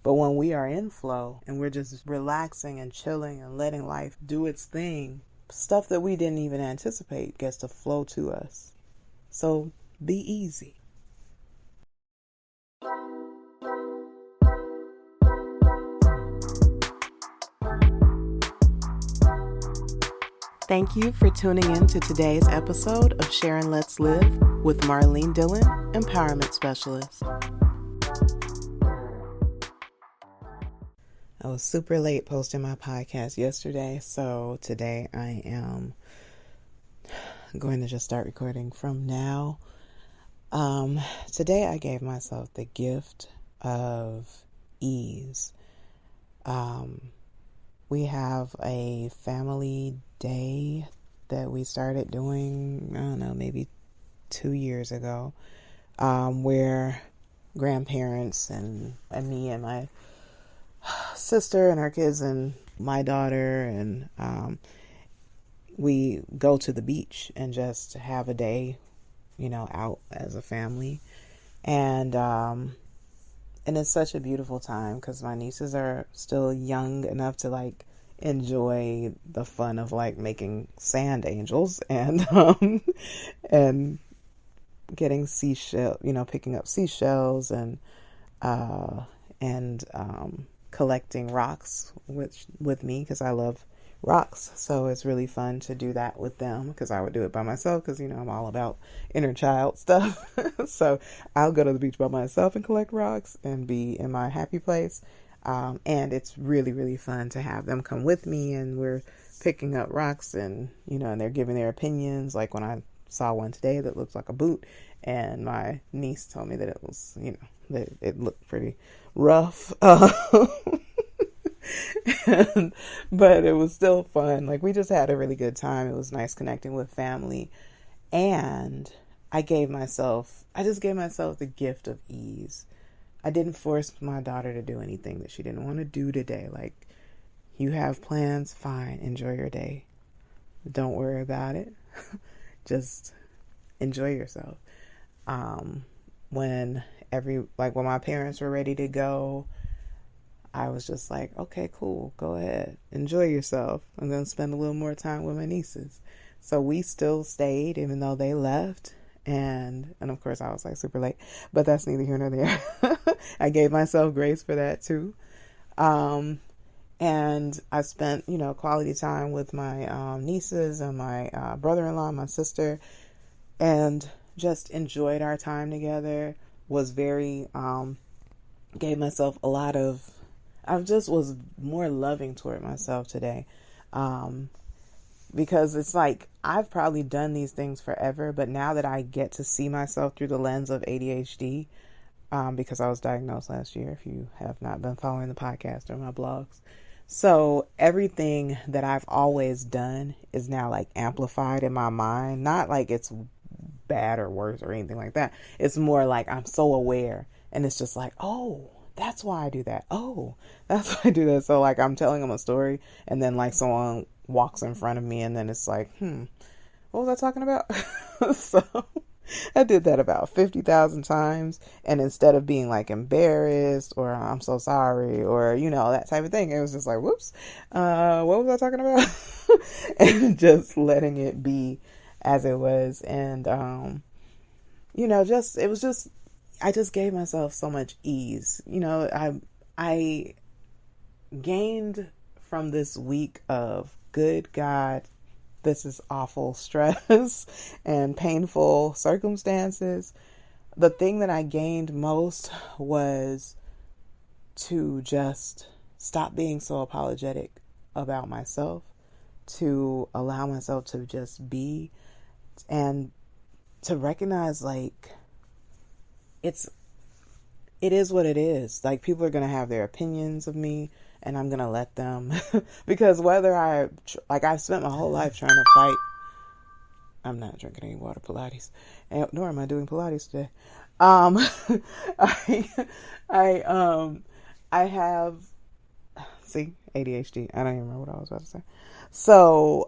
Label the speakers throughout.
Speaker 1: But when we are in flow and we're just relaxing and chilling and letting life do its thing, stuff that we didn't even anticipate gets to flow to us. So be easy. Thank you for tuning in to today's episode of Sharon Let's Live with Marlene Dillon Empowerment Specialist. I was super late posting my podcast yesterday, so today I am going to just start recording from now. Today I gave myself the gift of ease. We have a family day that we started doing, I don't know, maybe 2 years ago, where grandparents and me and my sister and her kids and my daughter and we go to the beach and just have a day, out as a family. And it's such a beautiful time because my nieces are still young enough to enjoy the fun of making sand angels and and getting picking up seashells and collecting rocks with me because I love rocks. So it's really fun to do that with them because I would do it by myself because, I'm all about inner child stuff. So I'll go to the beach by myself and collect rocks and be in my happy place. And it's really, really fun to have them come with me and we're picking up rocks and, and they're giving their opinions. Like when I saw one today that looks like a boot and my niece told me that it was, that it looked pretty rough. But it was still fun. We just had a really good time. It was nice connecting with family. And I just gave myself the gift of ease. I didn't force my daughter to do anything that she didn't want to do today. You have plans, fine, enjoy your day. Don't worry about it. Just enjoy yourself. When my parents were ready to go, I was just like, okay, cool, go ahead, enjoy yourself. I'm going to spend a little more time with my nieces. So we still stayed even though they left. And of course I was super late, but that's neither here nor there. I gave myself grace for that too. And I spent, quality time with my nieces and my brother-in-law, my sister, and just enjoyed our time together. Gave myself a lot of, I just was more loving toward myself today. Because it's I've probably done these things forever, but now that I get to see myself through the lens of ADHD, because I was diagnosed last year, if you have not been following the podcast or my blogs. So everything that I've always done is now amplified in my mind. Not it's bad or worse or anything like that. It's more I'm so aware and it's just oh, that's why I do that. Oh, that's why I do that. So I'm telling them a story and then someone walks in front of me and then it's what was I talking about? So I did that about 50,000 times. And instead of being embarrassed or I'm so sorry or, that type of thing, it was just whoops, what was I talking about? And just letting it be as it was. And, I just gave myself so much ease. I gained from this week of good God, this is awful stress and painful circumstances. The thing that I gained most was to just stop being so apologetic about myself, to allow myself to just be, and to recognize it is what it is. People are going to have their opinions of me and I'm going to let them because whether I've spent my whole life trying to fight. I'm not drinking any water Pilates, nor am I doing Pilates today. I have, ADHD. I don't even remember what I was about to say. So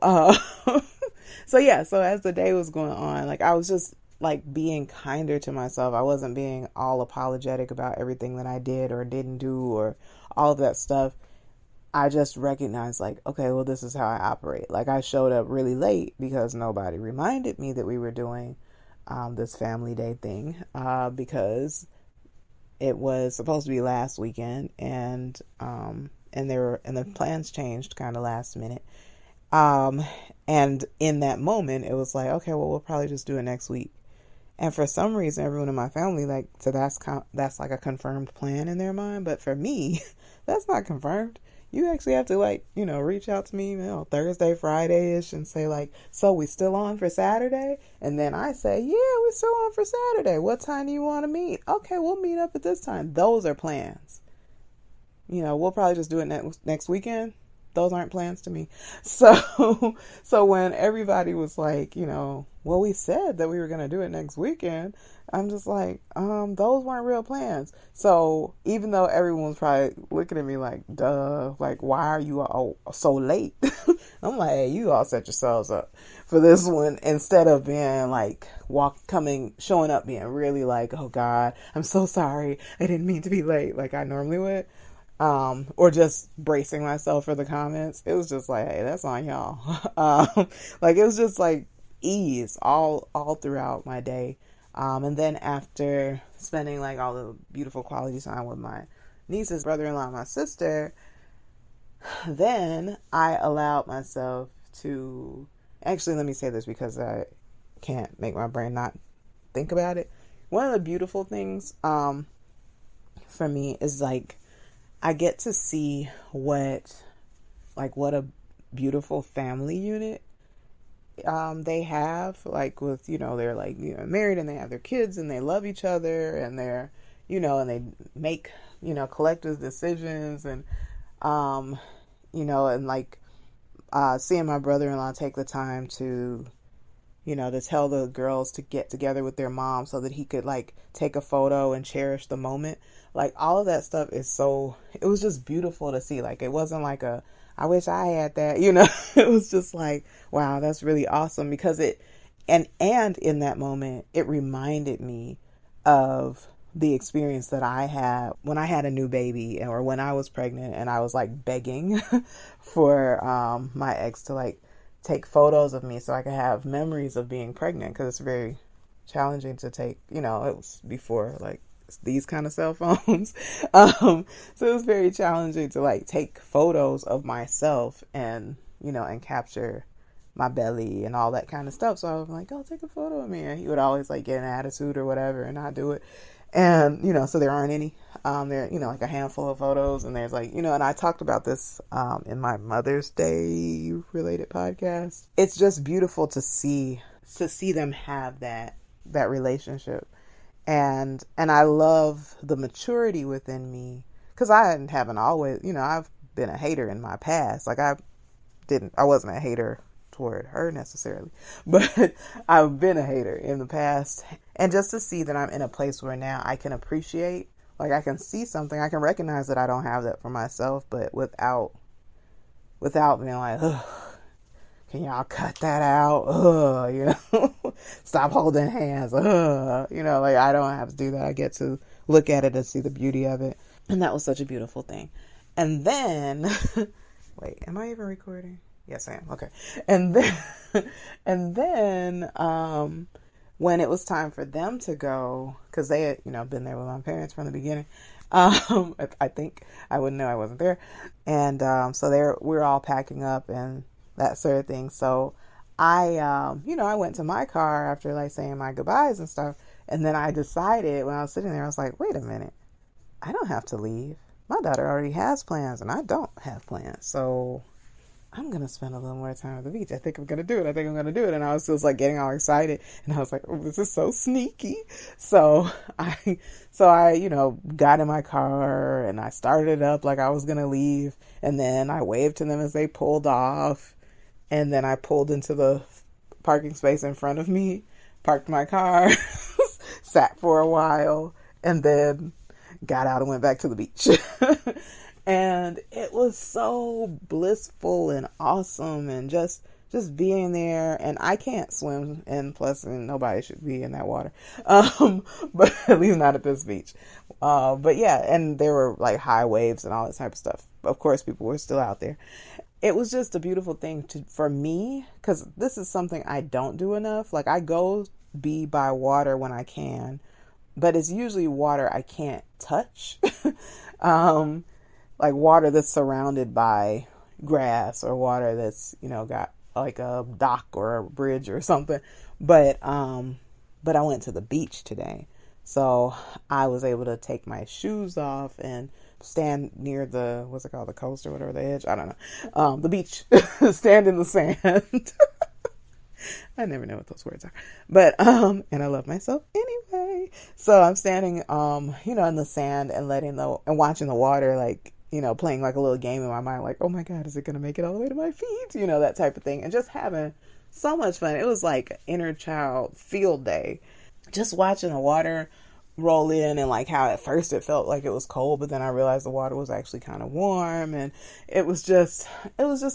Speaker 1: as the day was going on, I was just like being kinder to myself. I wasn't being all apologetic about everything that I did or didn't do or all of that stuff. I just recognized like, okay, well, this is how I operate. Like I showed up really late because nobody reminded me that we were doing this family day thing because it was supposed to be last weekend and the plans changed kind of last minute. And in that moment, it was like, okay, well, we'll probably just do it next week. And for some reason, everyone in my family, like, so that's like a confirmed plan in their mind. But for me, that's not confirmed. You actually have to like, reach out to me, Thursday, Friday-ish and say like, so we still on for Saturday? And then I say, yeah, we're still on for Saturday. What time do you want to meet? Okay, we'll meet up at this time. Those are plans. We'll probably just do it next weekend. Those aren't plans to me. So when everybody was like, well, we said that we were going to do it next weekend. I'm just like, those weren't real plans. So even though everyone was probably looking at me like, duh, like, why are you all so late? I'm like, hey, you all set yourselves up for this one instead of being like showing up being really like, oh God, I'm so sorry. I didn't mean to be late like I normally would. Or just bracing myself for the comments. It was just like, hey, that's on y'all. Like it was just like ease all throughout my day. And then after spending like all the beautiful quality time with my nieces, brother-in-law, my sister, then I allowed myself to, actually, let me say this because I can't make my brain not think about it. One of the beautiful things, for me is like, I get to see what a beautiful family unit they have, like with, they're like, married and they have their kids and they love each other and they're, and they make, collective decisions and, and like, seeing my brother-in-law take the time to, to tell the girls to get together with their mom so that he could like take a photo and cherish the moment. Like all of that stuff is it was just beautiful to see. Like it wasn't like I wish I had that, it was just like, wow, that's really awesome because and in that moment, it reminded me of the experience that I had when I had a new baby or when I was pregnant and I was like begging for my ex to like take photos of me so I could have memories of being pregnant because it's very challenging to take, it was before like these kind of cell phones. So it was very challenging to like take photos of myself and, and capture my belly and all that kind of stuff. So I was like, oh, take a photo of me. And he would always like get an attitude or whatever and not do it. And, so there aren't any, there, like a handful of photos and there's like, and I talked about this, in my Mother's Day related podcast. It's just beautiful to see them have that relationship. And I love the maturity within me because I haven't always, I've been a hater in my past. Like I wasn't a hater toward her necessarily, but I've been a hater in the past. And just to see that I'm in a place where now I can appreciate, like I can see something, I can recognize that I don't have that for myself, but without being like, ugh, can y'all cut that out? Stop holding hands. Like I don't have to do that. I get to look at it and see the beauty of it. And that was such a beautiful thing. And then, wait, am I even recording? Yes, I am. Okay. And then, when it was time for them to go, because they had, been there with my parents from the beginning. I think I wouldn't know I wasn't there. And, so we're all packing up and that sort of thing. So I, I went to my car after like saying my goodbyes and stuff. And then I decided when I was sitting there, I was like, wait a minute, I don't have to leave. My daughter already has plans and I don't have plans. So I'm going to spend a little more time at the beach. I think I'm going to do it. And I was just like getting all excited and I was like, oh, this is so sneaky. So I, got in my car and I started it up like I was going to leave. And then I waved to them as they pulled off. And then I pulled into the parking space in front of me, parked my car, sat for a while, and then got out and went back to the beach. And it was so blissful and awesome and just just being there. And I can't swim, and plus nobody should be in that water. But at least not at this beach. But yeah, and there were like high waves and all that type of stuff. Of course, people were still out there. It was just a beautiful thing for me, because this is something I don't do enough. Like, I go be by water when I can, but it's usually water I can't touch. Like water that's surrounded by grass, or water that's, got like a dock or a bridge or something. But I went to the beach today. So I was able to take my shoes off and stand near the, what's it called, the coast or whatever, the edge, I don't know, the beach, stand in the sand. I never know what those words are, but, and I love myself anyway. So I'm standing, in the sand and and watching the water, like, playing like a little game in my mind, like, oh my God, is it going to make it all the way to my feet? That type of thing. And just having so much fun. It was like inner child field day, just watching the water roll in, and like how at first it felt like it was cold, but then I realized the water was actually kind of warm. And it was just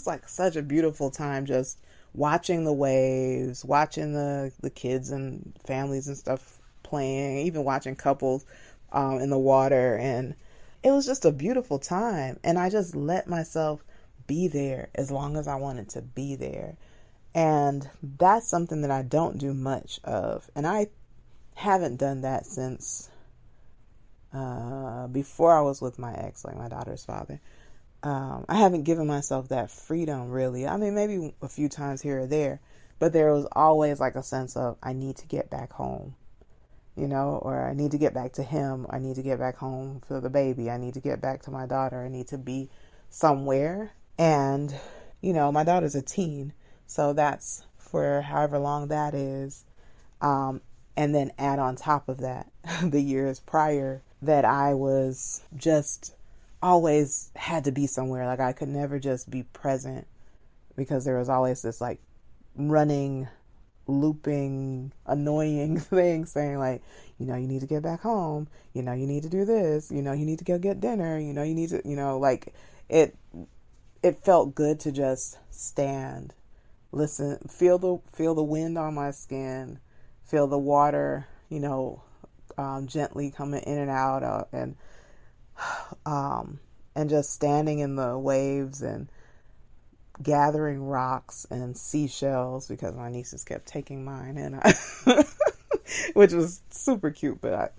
Speaker 1: like such a beautiful time, just watching the waves, watching the kids and families and stuff playing, even watching couples in the water. And it was just a beautiful time. And I just let myself be there as long as I wanted to be there. And that's something that I don't do much of. And I haven't done that since before I was with my ex, like my daughter's father. I haven't given myself that freedom, really. I mean, maybe a few times here or there, but there was always like a sense of, I need to get back home, or I need to get back to him. I need to get back home for the baby. I need to get back to my daughter. I need to be somewhere. And, my daughter's a teen, so that's for however long that is. And then add on top of that the years prior that I was just always had to be somewhere. Like, I could never just be present, because there was always this like running, looping, annoying thing saying like, you need to get back home. You need to do this. You need to go get dinner. You need to, like it felt good to just stand, listen, feel the wind on my skin, feel the water, gently coming in and out, and just standing in the waves and gathering rocks and seashells, because my nieces kept taking mine, and which was super cute, but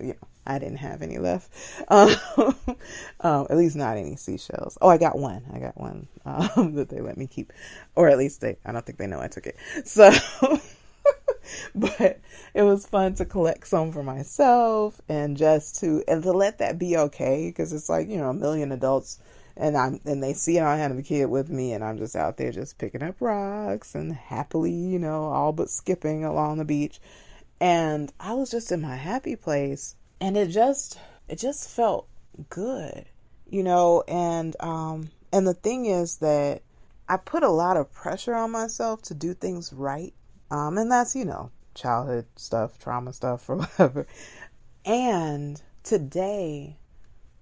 Speaker 1: I didn't have any left. At least not any seashells. Oh, I got one that they let me keep, or at least I don't think they know I took it. So. But it was fun to collect some for myself, and just to let that be okay, because it's like, a million adults, and they see I have a kid with me, and I'm just out there just picking up rocks and happily, all but skipping along the beach. And I was just in my happy place, and it just felt good, and the thing is that I put a lot of pressure on myself to do things right. And that's, childhood stuff, trauma stuff, or whatever. And today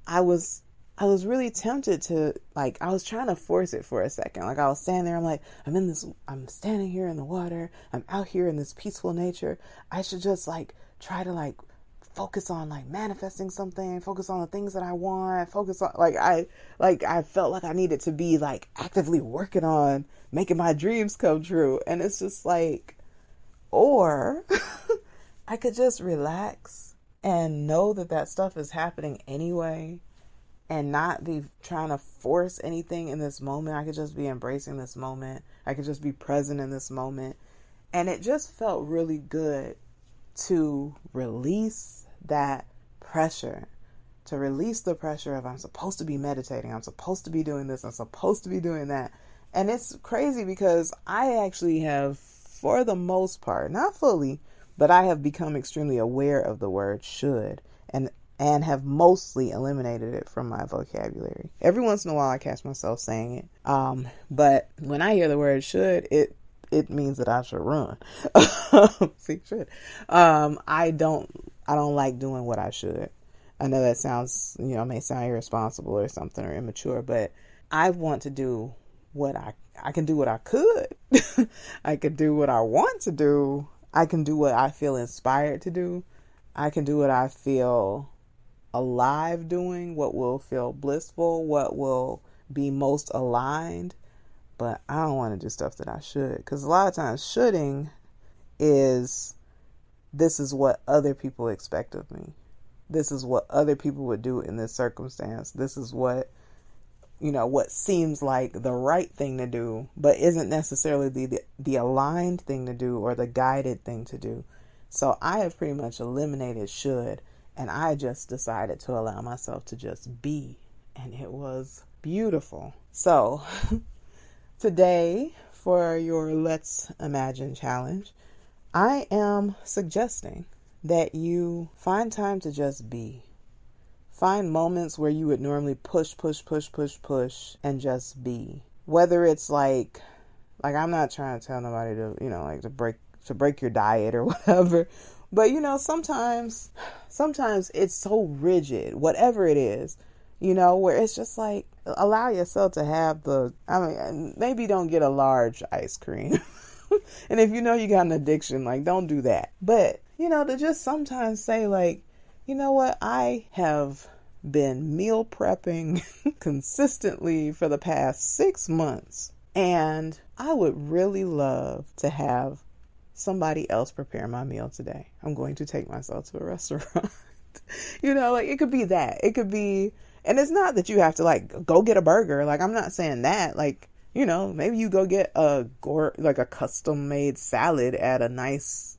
Speaker 1: I was really tempted to, like, I was trying to force it for a second. Like, I was standing there, I'm like, I'm standing here in the water. I'm out here in this peaceful nature. I should just like try to like focus on like manifesting something, focus on the things that I want, focus on I felt like I needed to be like actively working on making my dreams come true. And it's just like, or I could just relax and know that stuff is happening anyway, and not be trying to force anything in this moment. I could just be embracing this moment. I could just be present in this moment. And it just felt really good to release that pressure, to release the pressure of, I'm supposed to be meditating, I'm supposed to be doing this, I'm supposed to be doing that. And it's crazy, because I actually have, for the most part, not fully, but I have become extremely aware of the word should, and have mostly eliminated it from my vocabulary. Every once in a while I catch myself saying it. But when I hear the word should, it means that I should run. See, should. I don't like doing what I should. I know that sounds, may sound irresponsible or something, or immature, but I want to do what I can do what I could, I can do what I want to do. I can do what I feel inspired to do. I can do what I feel alive doing, what will feel blissful, what will be most aligned. But I don't want to do stuff that I should. Because a lot of times shoulding is, this is what other people expect of me. This is what other people would do in this circumstance. This is what, what seems like the right thing to do, but isn't necessarily the aligned thing to do or the guided thing to do. So I have pretty much eliminated should, and I just decided to allow myself to just be. And it was beautiful. So today, for your Let's Imagine challenge, I am suggesting that you find time to just be. Find moments where you would normally push, and just be. Whether it's like I'm not trying to tell nobody to, to break your diet or whatever, but sometimes it's so rigid, whatever it is, where it's just like, allow yourself to have maybe don't get a large ice cream. And if you got an addiction, don't do that. But, to just sometimes say what, I have been meal prepping consistently for the past 6 months, and I would really love to have somebody else prepare my meal today. I'm going to take myself to a restaurant. It could be that. It could be, and it's not that you have to go get a burger. I'm not saying that. Maybe you go get a custom made salad at a nice,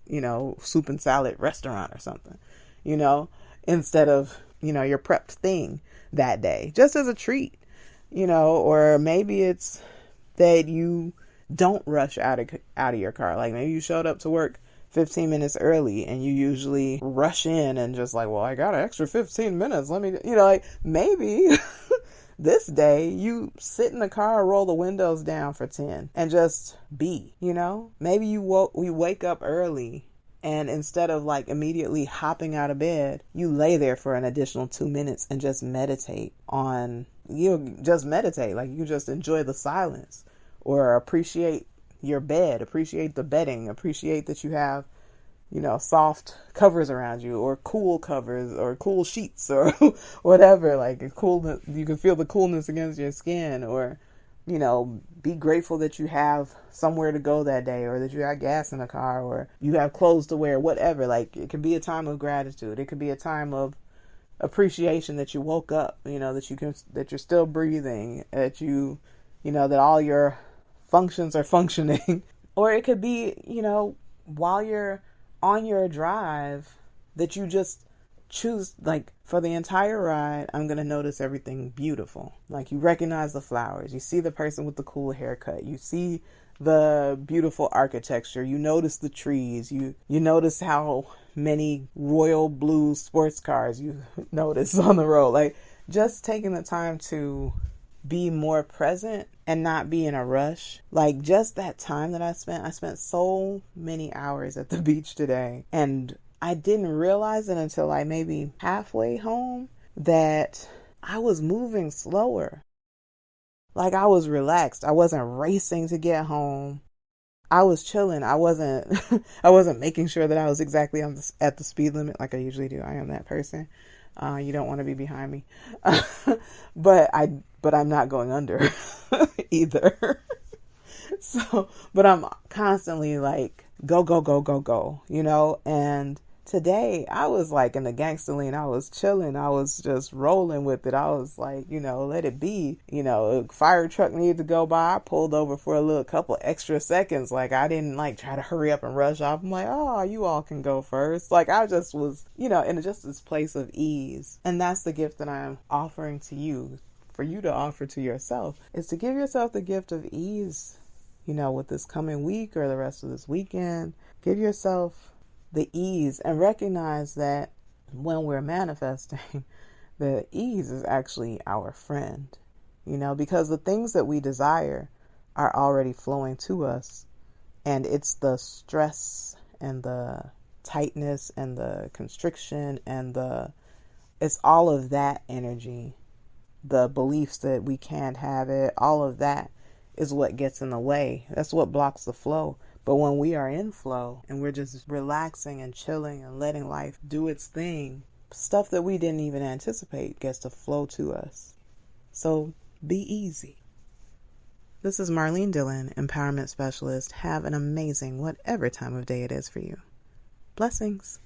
Speaker 1: soup and salad restaurant or something, instead of, your prepped thing that day, just as a treat, or maybe it's that you don't rush out of your car. Maybe you showed up to work 15 minutes early and you usually rush in and just well, I got an extra 15 minutes. Let me, maybe this day you sit in the car, roll the windows down for 10 and just be, maybe we wake up early, and instead of immediately hopping out of bed, you lay there for an additional 2 minutes and just meditate on, just meditate. You just enjoy the silence, or appreciate your bed, appreciate the bedding, appreciate that you have, soft covers around you, or cool covers, or cool sheets, or whatever, cool, you can feel the coolness against your skin, or, be grateful that you have somewhere to go that day, or that you got gas in the car, or you have clothes to wear, whatever. It could be a time of gratitude. It could be a time of appreciation that you woke up, that you're still breathing, that that all your functions are functioning. Or it could be, while you're on your drive, that you just choose, for the entire ride, I'm going to notice everything beautiful. You recognize the flowers, you see the person with the cool haircut, you see the beautiful architecture, you notice the trees, you notice how many royal blue sports cars you notice on the road. Just taking the time to be more present and not be in a rush. Just that time that I spent so many hours at the beach today, and I didn't realize it until maybe halfway home that I was moving slower. I was relaxed. I wasn't racing to get home. I was chilling. I wasn't making sure that I was exactly at the speed limit like I usually do. I am that person. You don't want to be behind me. But I'm not going under either. But I'm constantly go, and today I was in the gangster lane. I was chilling. I was just rolling with it. I was let it be. A fire truck needed to go by. I pulled over for a couple extra seconds. I didn't try to hurry up and rush off. I'm oh, you all can go first. I just was, in just this place of ease. And that's the gift that I'm offering to you, for you to offer to yourself, is to give yourself the gift of ease, with this coming week or the rest of this weekend. Give yourself the ease, and recognize that when we're manifesting, the ease is actually our friend, because the things that we desire are already flowing to us, and it's the stress and the tightness and the constriction and it's all of that energy, the beliefs that we can't have it, all of that is what gets in the way. That's what blocks the flow. But when we are in flow and we're just relaxing and chilling and letting life do its thing, stuff that we didn't even anticipate gets to flow to us. So be easy. This is Marlene Dillon, Empowerment Specialist. Have an amazing whatever time of day it is for you. Blessings.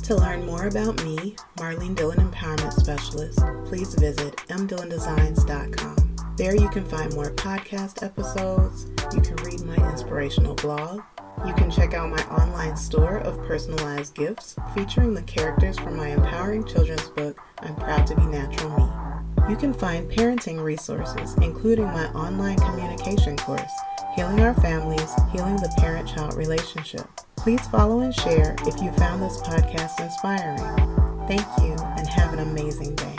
Speaker 1: To learn more about me, Marlene Dillon Empowerment Specialist, please visit mdillondesigns.com. There you can find more podcast episodes, you can read my inspirational blog, you can check out my online store of personalized gifts featuring the characters from my empowering children's book, I'm Proud to Be Natural Me. You can find parenting resources, including my online communication course, Healing Our Families, Healing the Parent-Child Relationship. Please follow and share if you found this podcast inspiring. Thank you and have an amazing day.